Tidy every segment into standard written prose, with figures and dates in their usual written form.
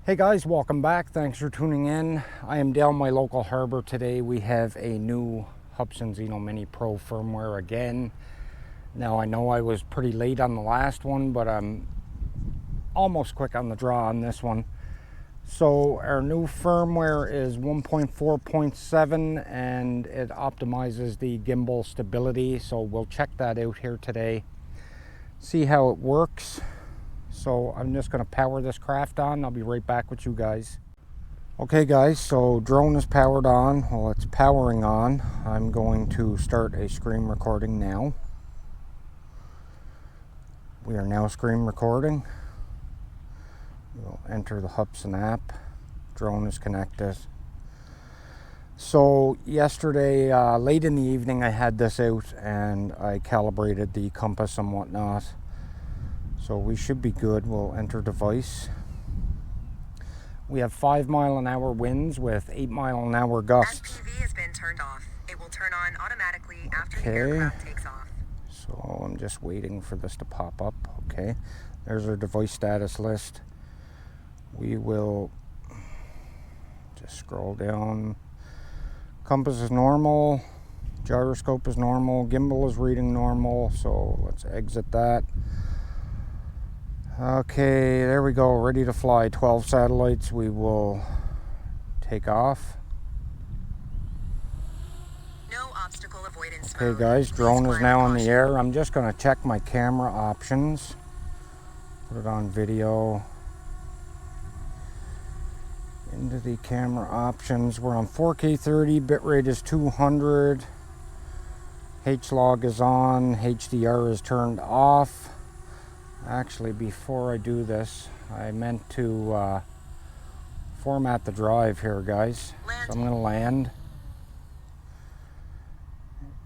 Hey guys, welcome back. Thanks for tuning in. I am down my local harbor today. We have a new Hubsan Zino Mini Pro firmware again. Now I know I was pretty late on the last one, but I'm almost quick on the draw on this one. So our new firmware is 1.4.7 and it optimizes the gimbal stability. So we'll check that out here today, see how it works. So I'm just going to power this craft on. I'll be right back with you guys. Okay guys, so drone is powered on. Well, it's powering on. I'm going to start a screen recording now. We are now screen recording. We'll enter the Hubsan app. Drone is connected. So yesterday, late in the evening, I had this out and I calibrated the compass and whatnot. So we should be good. We'll enter device. We have 5-mile-an-hour winds with 8-mile-an-hour gusts. FPV has been turned off. It will turn on automatically after the aircraft takes off. So I'm just waiting for this to pop up. Okay, there's our device status list. We will just scroll down. Compass is normal. Gyroscope is normal. Gimbal is reading normal. So let's exit that. Okay, there we go, ready to fly. 12 satellites. We will take off. No obstacle avoidance. Okay guys, drone is now in the air. I'm just going to check my camera options. Put it on video. Into the camera options. We're on 4K 30, bitrate is 200. HLOG is on, HDR is turned off. Actually, before I do this, I meant to format the drive here, guys. So I'm going to land.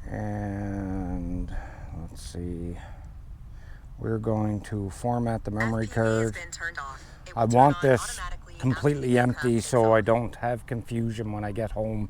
And let's see. We're going to format the memory card. I want this completely empty so I don't have confusion when I get home.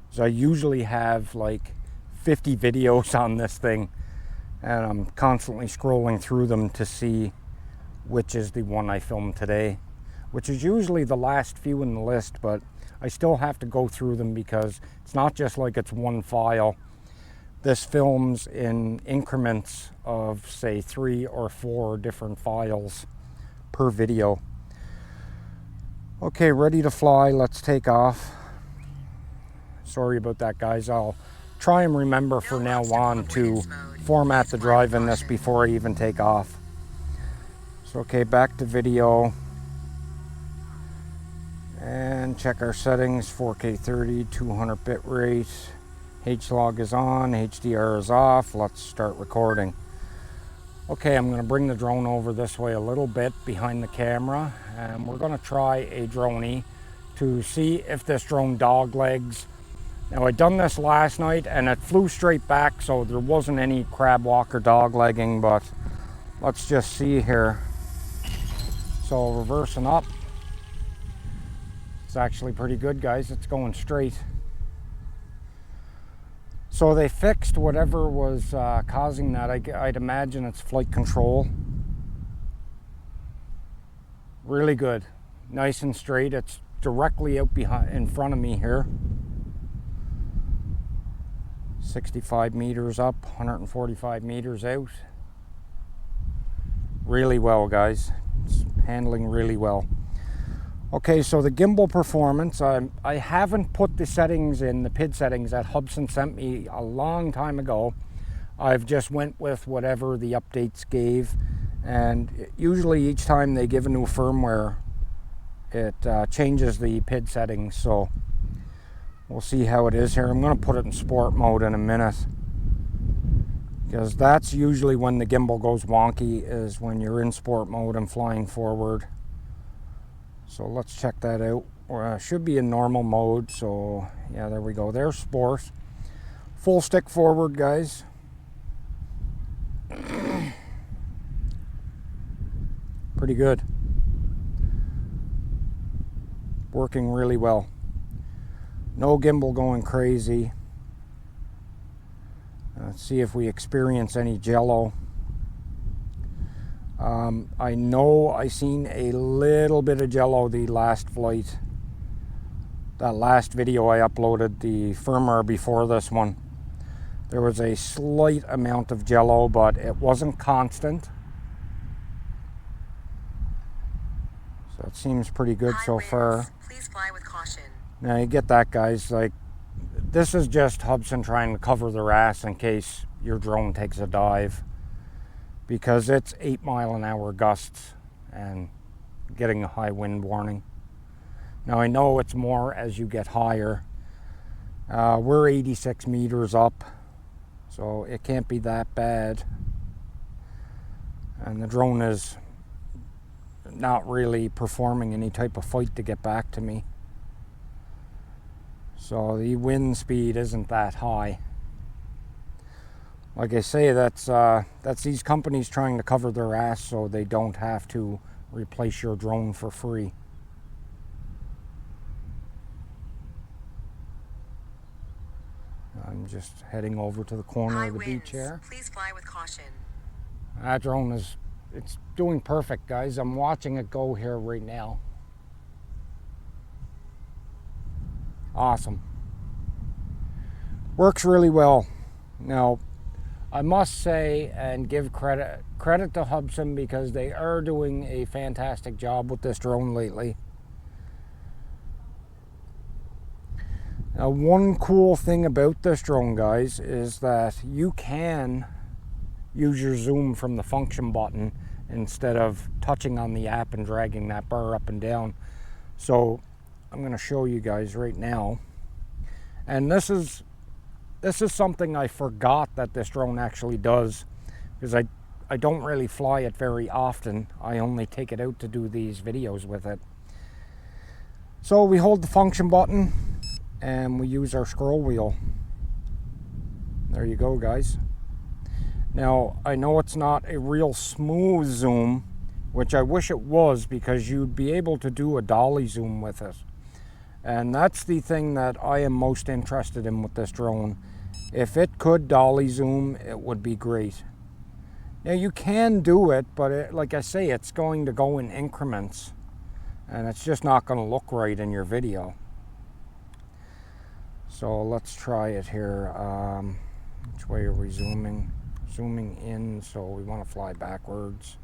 So I usually have like 50 videos on this thing. And I'm constantly scrolling through them to see which is the one I filmed today, which is usually the last few in the list, but I still have to go through them because it's not just like it's one file. This films in increments of, say, 3 or 4 different files per video. Okay, ready to fly. Let's take off. Sorry about that, guys. I'll try and remember for now on to format the drive in this before I even take off. So okay, back to video and check our settings. 4K 30, 200 bit rate, HLOG is on, HDR is off. Let's start recording. Okay, I'm going to bring the drone over this way a little bit behind the camera, and we're going to try a droney to see if this drone dog legs. Now I done this last night and it flew straight back, so there wasn't any crab walk or dog legging, but let's just see here. So reversing up. It's actually pretty good, guys. It's going straight. So they fixed whatever was causing that. I'd imagine it's flight control. Really good. Nice and straight. It's directly out behind, in front of me here. 65 meters up, 145 meters out. Really well, guys. It's handling really well. Okay, so the gimbal performance, I haven't put the settings in, the PID settings that Hubsan sent me a long time ago. I've just went with whatever the updates gave, and usually each time they give a new firmware, it changes the PID settings, so we'll see how it is here. I'm going to put it in sport mode in a minute, because that's usually when the gimbal goes wonky, is when you're in sport mode and flying forward. So let's check that out. Should be in normal mode. So yeah, there we go. There's sport. Full stick forward, guys. Pretty good. Working really well. No gimbal going crazy. Let's see if we experience any jello. I know I seen a little bit of jello the last flight. That last video I uploaded, the firmware before this one. There was a slight amount of jello, but it wasn't constant. So it seems pretty good so far. Please fly with caution. Now you get that, guys. Like, this is just Hubsan trying to cover their ass in case your drone takes a dive, because it's 8-mile-an-hour gusts and getting a high wind warning. Now I know it's more as you get higher. We're 86 meters up, so it can't be that bad. And the drone is not really performing any type of fight to get back to me. So the wind speed isn't that high. Like I say, that's these companies trying to cover their ass so they don't have to replace your drone for free. I'm just heading over to the corner of the beach here. Please fly with caution. That drone is, it's doing perfect, guys. I'm watching it go here right now. Awesome. Works really well. Now, I must say and give credit to Hubsan, because they are doing a fantastic job with this drone lately. Now, one cool thing about this drone, guys, is that you can use your zoom from the function button instead of touching on the app and dragging that bar up and down. So I'm going to show you guys right now. And this is something I forgot that this drone actually does, because I don't really fly it very often. I only take it out to do these videos with it. So we hold the function button and we use our scroll wheel. There you go, guys. Now, I know it's not a real smooth zoom, which I wish it was, because you'd be able to do a dolly zoom with it. And that's the thing that I am most interested in with this drone. If it could dolly zoom, it would be great. Now, you can do it, but like I say, it's going to go in increments, and it's just not going to look right in your video. So let's try it here. Which way are we zooming? Zooming in, so we want to fly backwards.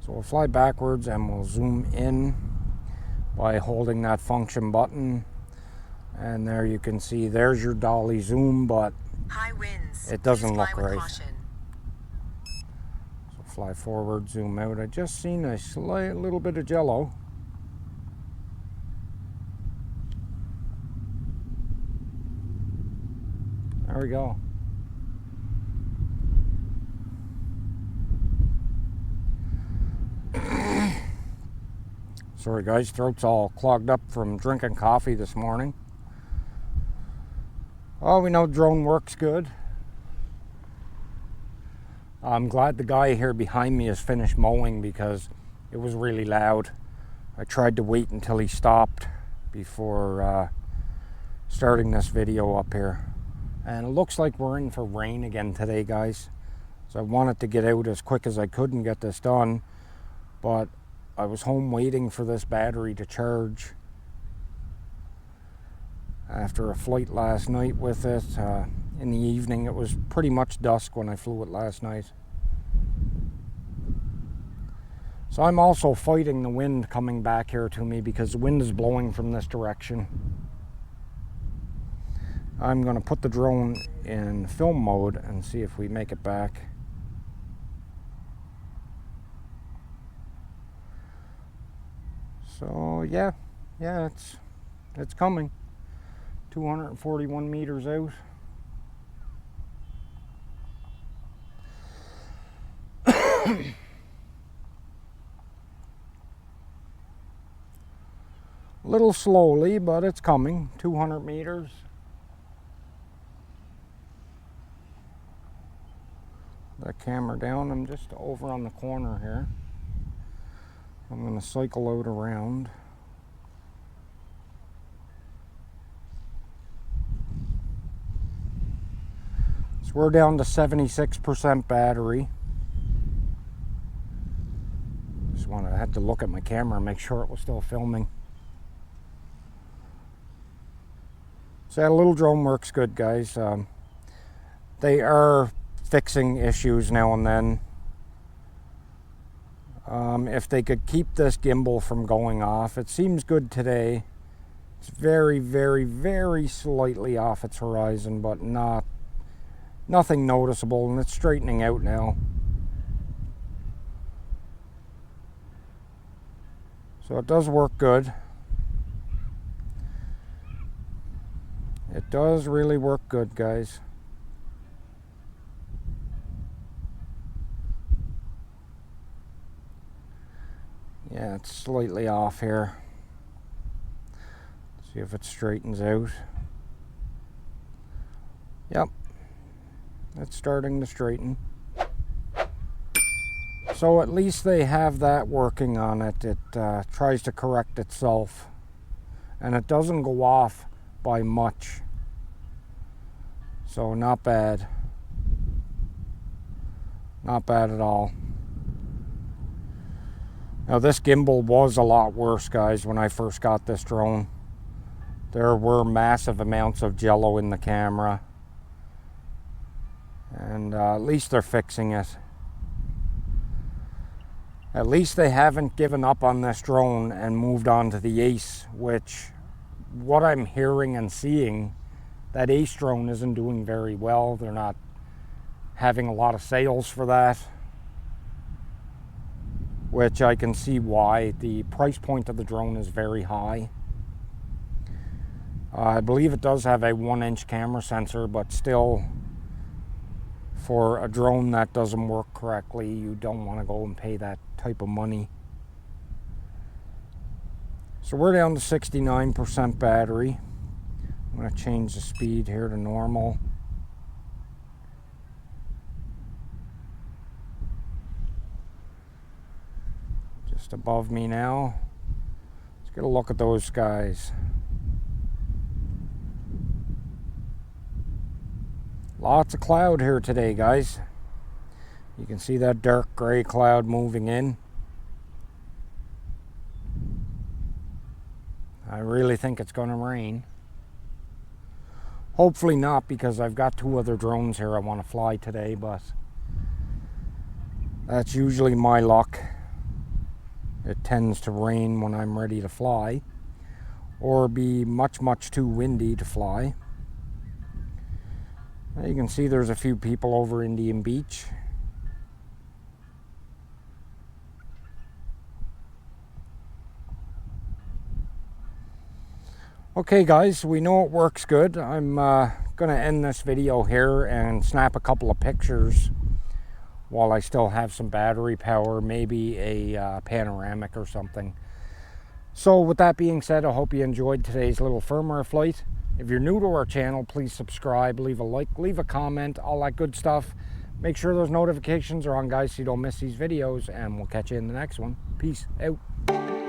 So we'll fly backwards and we'll zoom in by holding that function button. And there you can see, there's your dolly zoom, but high winds. It doesn't look right. Caution. So fly forward, zoom out. I just seen a slight little bit of jello. There we go. Sorry guys, throat's all clogged up from drinking coffee this morning. Oh, we know drone works good. I'm glad the guy here behind me has finished mowing, because it was really loud. I tried to wait until he stopped before starting this video up here. And it looks like we're in for rain again today, guys. So I wanted to get out as quick as I could and get this done, but I was home waiting for this battery to charge after a flight last night with it. In the evening, it was pretty much dusk when I flew it last night. So I'm also fighting the wind coming back here to me, because the wind is blowing from this direction. I'm going to put the drone in film mode and see if we make it back. So yeah, it's coming. 241 meters out. A little slowly, but it's coming. 200 meters. That camera down. I'm just over on the corner here. I'm going to cycle out around. So we're down to 76% battery. had to look at my camera and make sure it was still filming. So that little drone works good, guys. They are fixing issues now and then. If they could keep this gimbal from going off, it seems good today. It's very, very, very slightly off its horizon, but nothing noticeable, and it's straightening out now. So it does work good. It does really work good, guys. Yeah, it's slightly off here. See if it straightens out. Yep, it's starting to straighten. So at least they have that working on it. It tries to correct itself, and it doesn't go off by much. So not bad. Not bad at all. Now this gimbal was a lot worse, guys, when I first got this drone. There were massive amounts of jello in the camera. And at least they're fixing it. At least they haven't given up on this drone and moved on to the Ace, which, what I'm hearing and seeing, that Ace drone isn't doing very well. They're not having a lot of sales for that, which I can see why. The price point of the drone is very high. I believe it does have a 1-inch camera sensor, but still, for a drone that doesn't work correctly, you don't want to go and pay that type of money. So we're down to 69% battery. I'm going to change the speed here to normal. Just above me now. Let's get a look at those skies. Lots of cloud here today, guys. You can see that dark gray cloud moving in. I really think it's going to rain. Hopefully not, because I've got 2 other drones here I want to fly today, but that's usually my luck. It tends to rain when I'm ready to fly, or be much, much too windy to fly. Now you can see there's a few people over Indian Beach. Okay guys, we know it works good. I'm gonna end this video here and snap a couple of pictures while I still have some battery power, maybe a panoramic or something. So with that being said, I hope you enjoyed today's little firmware flight. If you're new to our channel, please subscribe, leave a like, leave a comment, all that good stuff. Make sure those notifications are on, guys, so you don't miss these videos, and we'll catch you in the next one. Peace out.